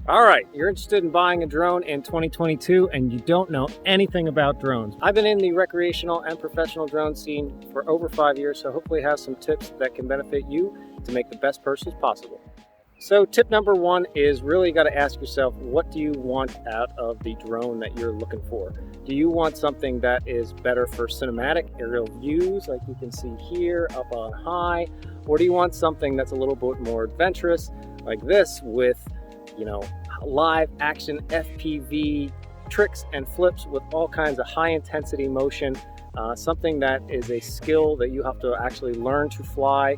All right, you're interested in buying a drone in 2022 and you don't know anything about drones. I've been in the recreational and professional drone scene for over 5 years, so hopefully I have some tips that can benefit you to make the best purchase possible. So tip number one is really got to ask yourself, what do you want out of the drone that you're looking for? Do you want something that is better for cinematic aerial views like you can see here up on high? Or do you want something that's a little bit more adventurous like this with live action FPV tricks and flips with all kinds of high intensity motion, something that is a skill that you have to actually learn to fly,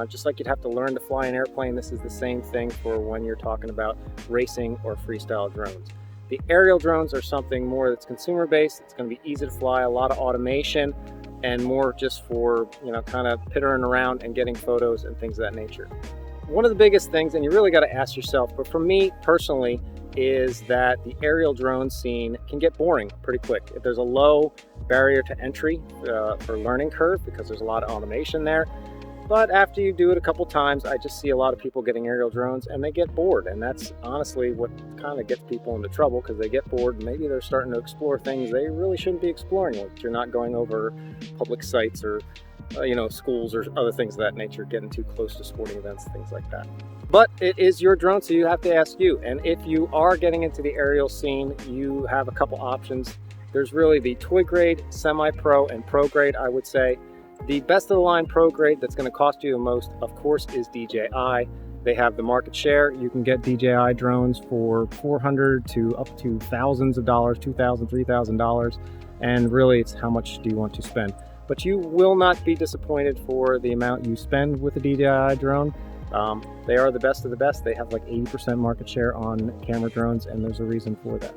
just like you'd have to learn to fly an airplane. This is the same thing for when you're talking about racing or freestyle drones. The aerial drones are something more that's consumer based. It's going to be easy to fly, a lot of automation, and more just for kind of pittering around and getting photos and things of that nature. One of the biggest things, and you really got to ask yourself, but for me personally, is that the aerial drone scene can get boring pretty quick. If there's a low barrier to entry for learning curve, because there's a lot of automation there. But after you do it a couple times, I just see a lot of people getting aerial drones and they get bored. And that's honestly what kind of gets people into trouble, because they get bored and maybe they're starting to explore things they really shouldn't be exploring. Like you're not going over public sites or schools or other things of that nature, getting too close to sporting events, things like that. But it is your drone, so you have to ask you. And if you are getting into the aerial scene, you have a couple options. There's really the toy grade, semi-pro, and pro grade, I would say. The best of the line pro grade that's going to cost you the most, of course, is DJI. They have the market share. You can get DJI drones for $400 to up to thousands of dollars, $2,000, $3,000. And really, it's how much do you want to spend. But you will not be disappointed for the amount you spend with the DJI drone. They are the best of the best. They have like 80% market share on camera drones, and there's a reason for that.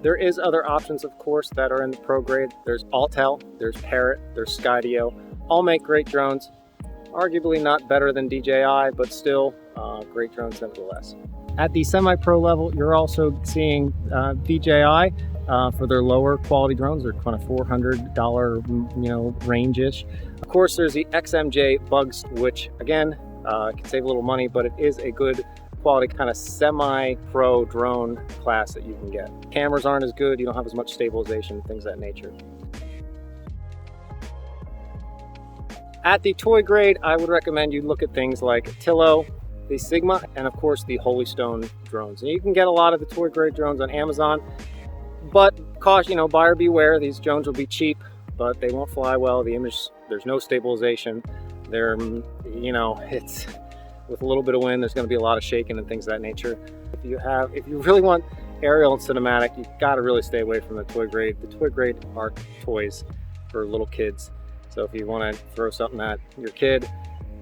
There is other options, of course, that are in the pro grade. There's Autel, there's Parrot, there's Skydio. All make great drones. Arguably not better than DJI, but still great drones nevertheless. At the semi-pro level, you're also seeing DJI for their lower quality drones. They're kind of $400 range-ish. Of course, there's the XMJ Bugs, which again can save a little money, but it is a good quality kind of semi-pro drone class that you can get. Cameras aren't as good. You don't have as much stabilization, things of that nature. At the toy grade, I would recommend you look at things like Tillo, the Sigma, and of course the Holy Stone drones. And you can get a lot of the toy grade drones on Amazon, but caution, buyer beware. These drones will be cheap, but they won't fly well. The image, there's no stabilization. It's with a little bit of wind, there's going to be a lot of shaking and things of that nature. If you really want aerial and cinematic, you got to really stay away from the toy grade. The toy grade are toys for little kids. So if you want to throw something at your kid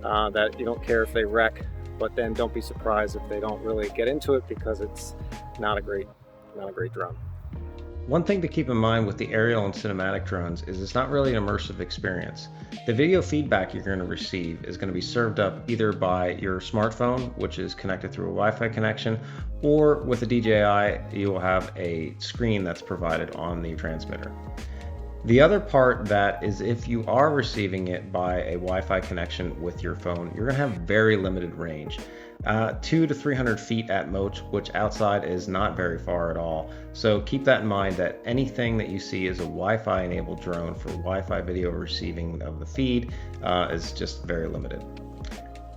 that you don't care if they wreck, but then don't be surprised if they don't really get into it, because it's not a great drone. One thing to keep in mind with the aerial and cinematic drones is it's not really an immersive experience. The video feedback you're going to receive is going to be served up either by your smartphone, which is connected through a Wi-Fi connection, or with a DJI, you will have a screen that's provided on the transmitter. The other part that is, if you are receiving it by a Wi-Fi connection with your phone, you're going to have very limited range. 200 to 300 feet at most, which outside is not very far at all. So keep that in mind, that anything that you see as a Wi-Fi enabled drone for Wi-Fi video receiving of the feed is just very limited.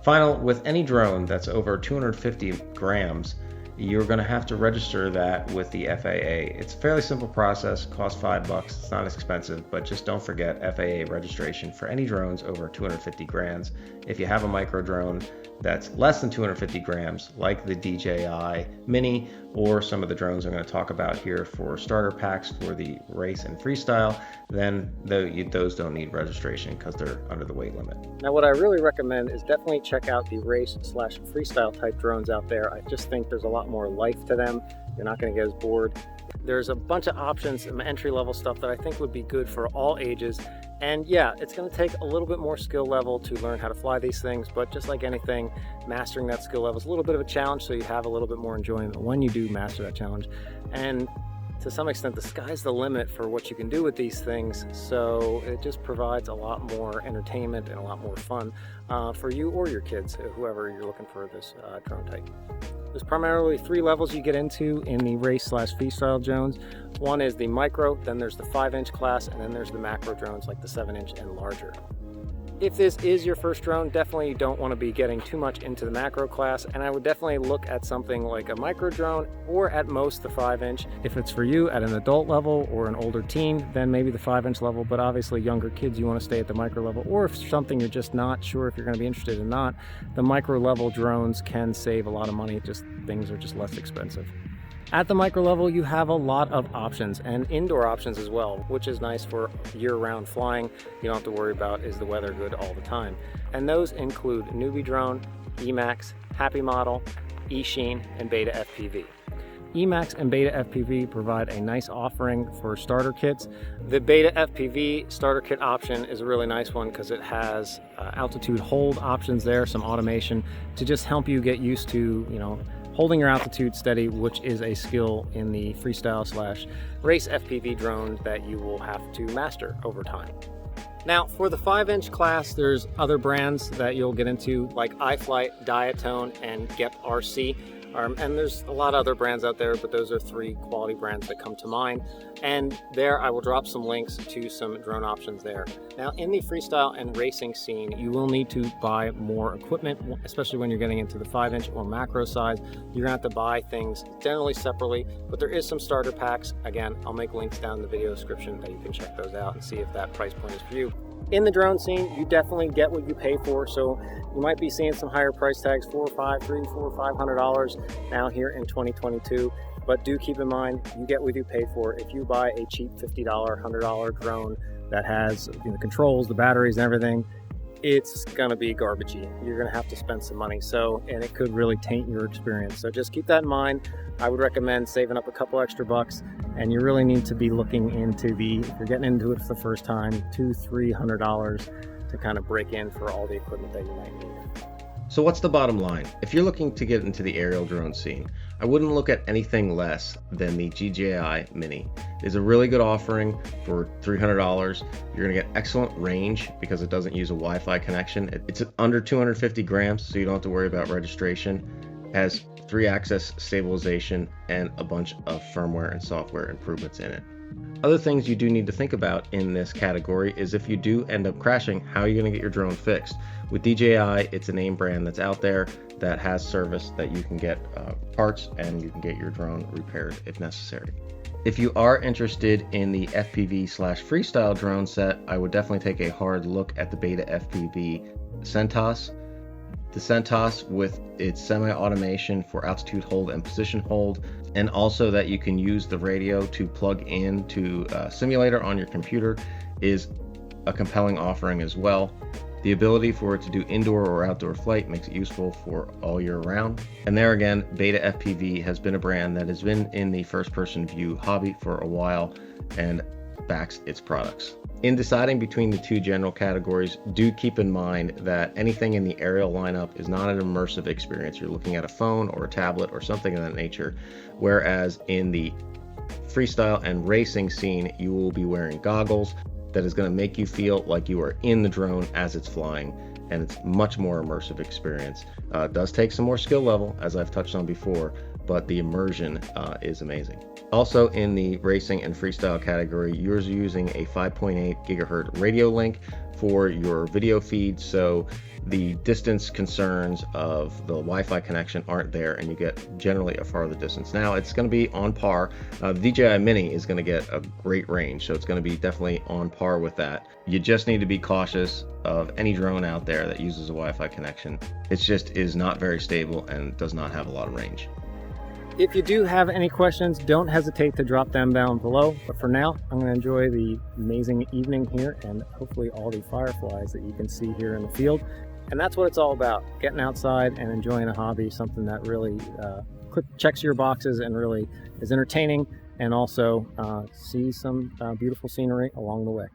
Final, with any drone that's over 250 grams, you're going to have to register that with the FAA. It's a fairly simple process, costs $5, it's not as expensive, but just don't forget FAA registration for any drones over 250 grams. If you have a micro drone that's less than 250 grams, like the DJI Mini, or some of the drones I'm going to talk about here for starter packs for the race and freestyle, then those don't need registration because they're under the weight limit. Now, what I really recommend is definitely check out the race/freestyle type drones out there. I just think there's a lot more life to them. You're not going to get as bored. There's a bunch of options, some entry-level stuff that I think would be good for all ages. And yeah, it's going to take a little bit more skill level to learn how to fly these things, but just like anything, mastering that skill level is a little bit of a challenge, so you have a little bit more enjoyment when you do master that challenge. And to some extent, the sky's the limit for what you can do with these things. So it just provides a lot more entertainment and a lot more fun for you or your kids, whoever you're looking for this drone type. There's primarily 3 levels you get into in the race/freestyle drones. One is the micro, then there's the 5-inch class, and then there's the macro drones like the 7-inch and larger. If this is your first drone, definitely you don't want to be getting too much into the macro class, and I would definitely look at something like a micro drone or at most the 5-inch. If it's for you at an adult level or an older teen, then maybe the 5-inch level, but obviously younger kids, you want to stay at the micro level. Or if something you're just not sure if you're going to be interested in, not, the micro level drones can save a lot of money, just things are just less expensive. At the micro level, you have a lot of options and indoor options as well, which is nice for year-round flying. You don't have to worry about is the weather good all the time. And those include Newbie Drone, Emax, Happy Model, eSheen, and Beta FPV. Emax and Beta FPV provide a nice offering for starter kits. The Beta FPV starter kit option is a really nice one because it has altitude hold options there, some automation to just help you get used to, holding your altitude steady, which is a skill in the freestyle/race FPV drone that you will have to master over time. Now, for the 5-inch class, there's other brands that you'll get into like iFlight, Diatone, and Gep RC. And there's a lot of other brands out there, but those are 3 quality brands that come to mind. And there I will drop some links to some drone options there. Now, in the freestyle and racing scene, you will need to buy more equipment, especially when you're getting into the 5-inch or macro size. You're gonna have to buy things generally separately, but there is some starter packs. Again, I'll make links down in the video description that you can check those out and see if that price point is for you. In the drone scene, you definitely get what you pay for, so you might be seeing some higher price tags, $500 now here in 2022. But do keep in mind, you get what you pay for. If you buy a cheap $50, $100 drone that has the controls, the batteries, and everything, it's gonna be garbagey. You're gonna have to spend some money, and it could really taint your experience. So just keep that in mind. I would recommend saving up a couple extra bucks, and you really need to be looking into if you're getting into it for the first time, $200-300 to kind of break in for all the equipment that you might need. So what's the bottom line? If you're looking to get into the aerial drone scene, I wouldn't look at anything less than the DJI Mini. It's a really good offering for $300. You're gonna get excellent range because it doesn't use a Wi-Fi connection. It's under 250 grams, so you don't have to worry about registration. It has 3-axis stabilization and a bunch of firmware and software improvements in it. Other things you do need to think about in this category is if you do end up crashing, how are you going to get your drone fixed? With DJI, it's a name brand that's out there that has service that you can get parts and you can get your drone repaired if necessary. If you are interested in the FPV/freestyle drone set, I would definitely take a hard look at the Beta FPV CentOS. The CentOS with its semi-automation for altitude hold and position hold, and also that you can use the radio to plug into a simulator on your computer, is a compelling offering as well. The ability for it to do indoor or outdoor flight makes it useful for all year round. And there again, Beta FPV has been a brand that has been in the first-person view hobby for a while and backs its products. In deciding between the 2 general categories, do keep in mind that anything in the aerial lineup is not an immersive experience. You're looking at a phone or a tablet or something of that nature, whereas in the freestyle and racing scene, you will be wearing goggles that is going to make you feel like you are in the drone as it's flying, and it's much more immersive experience. It does take some more skill level, as I've touched on before, but the immersion is amazing. Also in the racing and freestyle category, you're using a 5.8 gigahertz radio link for your video feed, so the distance concerns of the Wi-Fi connection aren't there, and you get generally a farther distance. Now it's going to be on par. The DJI Mini is going to get a great range, so it's going to be definitely on par with that. You just need to be cautious of any drone out there that uses a Wi-Fi connection. It just is not very stable and does not have a lot of range. If you do have any questions, don't hesitate to drop them down below. But for now, I'm going to enjoy the amazing evening here and hopefully all the fireflies that you can see here in the field. And that's what it's all about, getting outside and enjoying a hobby, something that really checks your boxes and really is entertaining, and also see some beautiful scenery along the way.